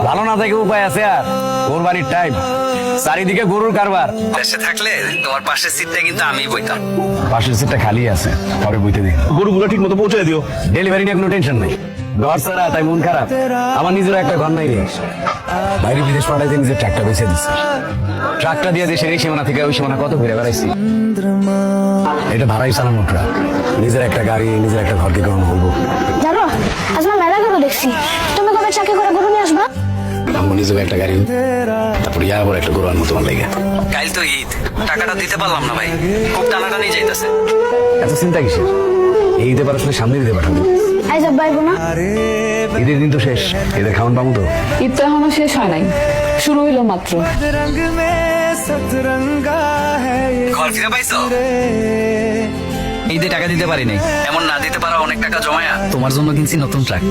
ভালো না থাকে উপায় আছে আর? কোরবানির টাইম, চারিদিকে গরুর কারবার। দেশে থাকলে তোমার পাশের সিটটা কিন্তু আমিই বইতাম। পাশের সিটটা খালি আছে, পরে বইতে দিই। গরুগুলো ঠিক মতো পৌঁছে দিও। ডেলিভারি নিয়ে কোনো টেনশন নেই। ঘর ছাড়া তাই মন খারাপ। আমার নিজের একটা ঘর নাই রে, বাইরে বিদেশ পাঠাইতে নিজের ট্রাকটা বেছে দিচ্ছে। ট্রাকটা দিয়ে দেশের এই সীমানা থেকে ওই সীমানা কত ঘুরে বেড়াইছি। এটা ভাড়াই চালানো ট্রাক, নিজের একটা গাড়ি, নিজের একটা ঘর থেকে আমি বলবো। জানো আজ না মেলা গরু দেখছি, তুমি কবে চাকরি করে গরু নিয়ে আসবা? আমার নিজের একটা গাড়ি, তারপর ইয়া আবার একটা গরু আনবো তোমার লেগে। কাল তো ঈদ, টাকাটা দিতে পারলাম না ভাই, খুব টানাটানি যাইতেছে। এত চিন্তা কিসের? এই ঈদে পারলে সামনে দিতে পাঠাবো। আজ বাইবো না? ঈদের দিন তো শেষ, এদের খাওয়ান পাবো তো? ঈদ তো এখনো শেষ হয় নাই, শুরু হইলো মাত্র। ঘর ফিরে পাইছো? ঈদে টাকা দিতে পারি নাই, এমন না দিতে পারা অনেক টাকা জমায়া তোমার জন্য কিনছি নতুন ট্রাক।